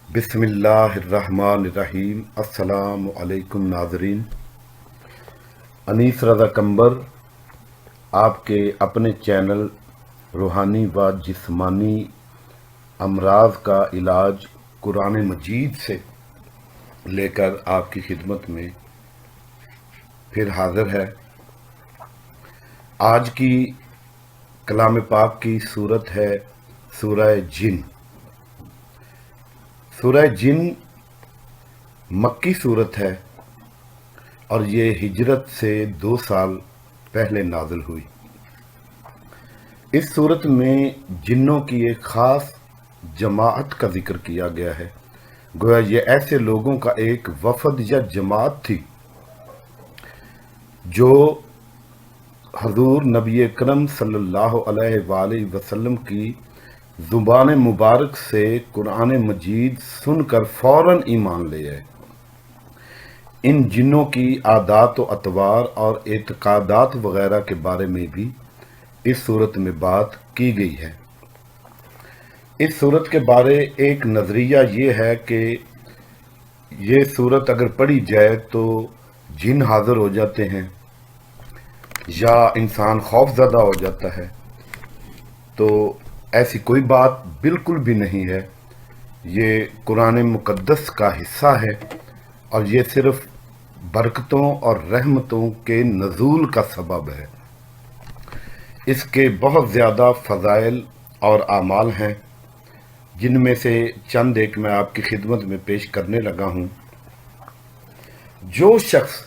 بسم اللہ الرحمن الرحیم۔ السلام علیکم ناظرین۔ انیس رضا کمبر آپ کے اپنے چینل روحانی و جسمانی امراض کا علاج قرآن مجید سے لے کر آپ کی خدمت میں پھر حاضر ہے۔ آج کی کلام پاک کی صورت ہے سورہ جن۔ سورہ جن مکی صورت ہے اور یہ ہجرت سے 2 سال پہلے نازل ہوئی۔ اس صورت میں جنوں کی ایک خاص جماعت کا ذکر کیا گیا ہے، گویا یہ ایسے لوگوں کا ایک وفد یا جماعت تھی جو حضور نبی اکرم صلی اللہ علیہ وآلہ وسلم کی زبان مبارک سے قرآن مجید سن کر فوراً ایمان لے آئے۔ ان جنوں کی عادات و اطوار اور اعتقادات وغیرہ کے بارے میں بھی اس صورت میں بات کی گئی ہے۔ اس صورت کے بارے ایک نظریہ یہ ہے کہ یہ صورت اگر پڑھی جائے تو جن حاضر ہو جاتے ہیں یا انسان خوف زدہ ہو جاتا ہے، تو ایسی کوئی بات بالکل بھی نہیں ہے۔ یہ قرآن مقدس کا حصہ ہے اور یہ صرف برکتوں اور رحمتوں کے نزول کا سبب ہے۔ اس کے بہت زیادہ فضائل اور اعمال ہیں، جن میں سے چند ایک میں آپ کی خدمت میں پیش کرنے لگا ہوں۔ جو شخص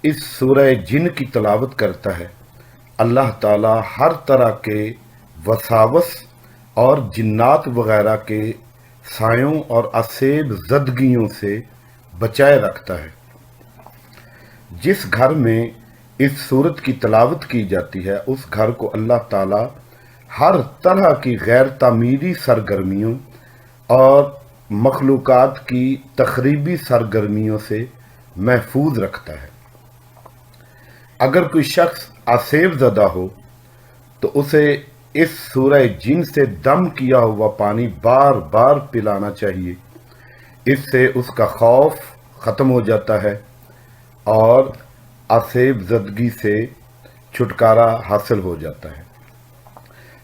اس سورہ جن کی تلاوت کرتا ہے، اللہ تعالی ہر طرح کے وساوس اور جنات وغیرہ کے سایوں اور اسیب زدگیوں سے بچائے رکھتا ہے۔ جس گھر میں اس سورت کی تلاوت کی جاتی ہے، اس گھر کو اللہ تعالی ہر طرح کی غیر تعمیری سرگرمیوں اور مخلوقات کی تخریبی سرگرمیوں سے محفوظ رکھتا ہے۔ اگر کوئی شخص اسیب زدہ ہو تو اسے اس سورہ جن سے دم کیا ہوا پانی بار بار پلانا چاہیے۔ اس سے اس کا خوف ختم ہو جاتا ہے اور اسیب زدگی سے چھٹکارا حاصل ہو جاتا ہے۔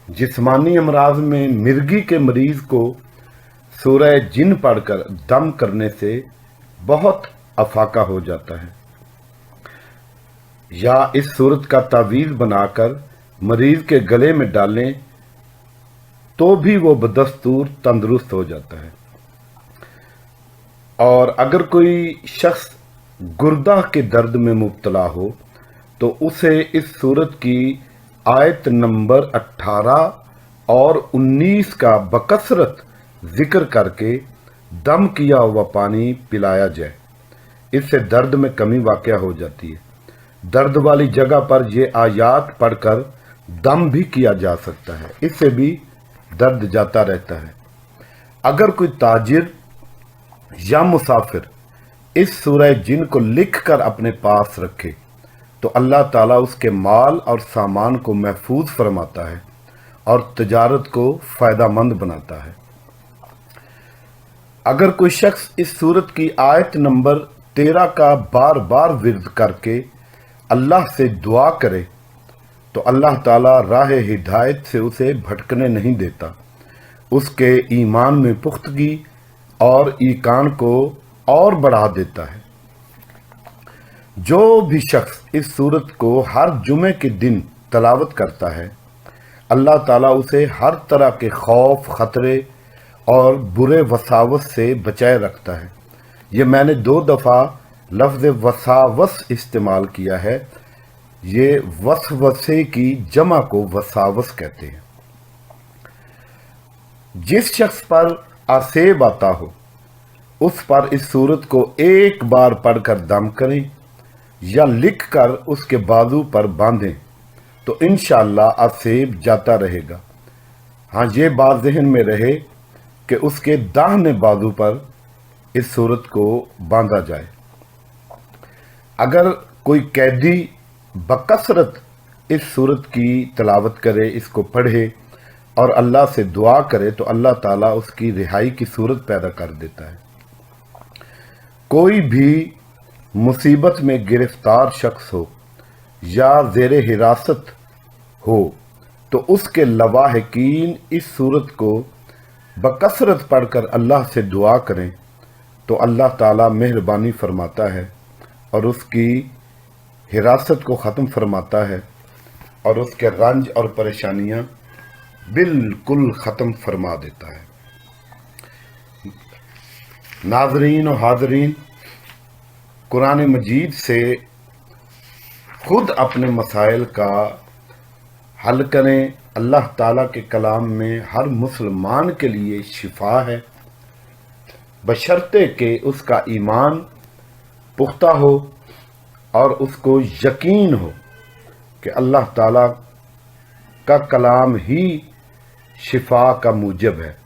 جسمانی امراض میں مرگی کے مریض کو سورہ جن پڑھ کر دم کرنے سے بہت افاقہ ہو جاتا ہے، یا اس صورت کا تعویذ بنا کر مریض کے گلے میں ڈالیں تو بھی وہ بدستور تندرست ہو جاتا ہے۔ اور اگر کوئی شخص گردہ کے درد میں مبتلا ہو تو اسے اس صورت کی آیت نمبر 18 اور 19 کا بکثرت ذکر کر کے دم کیا ہوا پانی پلایا جائے۔ اس سے درد میں کمی واقع ہو جاتی ہے۔ درد والی جگہ پر یہ آیات پڑھ کر دم بھی کیا جا سکتا ہے، اس سے بھی درد جاتا رہتا ہے۔ اگر کوئی تاجر یا مسافر اس سورہ جن کو لکھ کر اپنے پاس رکھے تو اللہ تعالیٰ اس کے مال اور سامان کو محفوظ فرماتا ہے اور تجارت کو فائدہ مند بناتا ہے۔ اگر کوئی شخص اس سورت کی آیت نمبر 13 کا بار بار ورد کر کے اللہ سے دعا کرے تو اللہ تعالیٰ راہ ہدایت سے اسے بھٹکنے نہیں دیتا، اس کے ایمان میں پختگی اور ایقان کو اور بڑھا دیتا ہے۔ جو بھی شخص اس سورت کو ہر جمعے کے دن تلاوت کرتا ہے، اللہ تعالیٰ اسے ہر طرح کے خوف، خطرے اور برے وساوس سے بچائے رکھتا ہے۔ یہ میں نے 2 دفعہ لفظ وساوس استعمال کیا ہے۔ یہ وسوسے کی جمع کو وساوس کہتے ہیں۔ جس شخص پر اسیب آتا ہو اس پر اس صورت کو ایک بار پڑھ کر دم کریں یا لکھ کر اس کے بازو پر باندھیں تو انشاءاللہ اسیب جاتا رہے گا۔ ہاں، یہ بات ذہن میں رہے کہ اس کے داہنے بازو پر اس صورت کو باندھا جائے۔ اگر کوئی قیدی بکثرت اس صورت کی تلاوت کرے، اس کو پڑھے اور اللہ سے دعا کرے تو اللہ تعالیٰ اس کی رہائی کی صورت پیدا کر دیتا ہے۔ کوئی بھی مصیبت میں گرفتار شخص ہو یا زیر حراست ہو تو اس کے لواحقین اس صورت کو بکثرت پڑھ کر اللہ سے دعا کریں تو اللہ تعالیٰ مہربانی فرماتا ہے اور اس کی حراست کو ختم فرماتا ہے اور اس کے رنج اور پریشانیاں بالکل ختم فرما دیتا ہے۔ ناظرین و حاضرین، قرآن مجید سے خود اپنے مسائل کا حل کریں۔ اللہ تعالیٰ کے کلام میں ہر مسلمان کے لیے شفا ہے، بشرطے کہ اس کا ایمان پختہ ہو اور اس کو یقین ہو کہ اللہ تعالیٰ کا کلام ہی شفا کا موجب ہے۔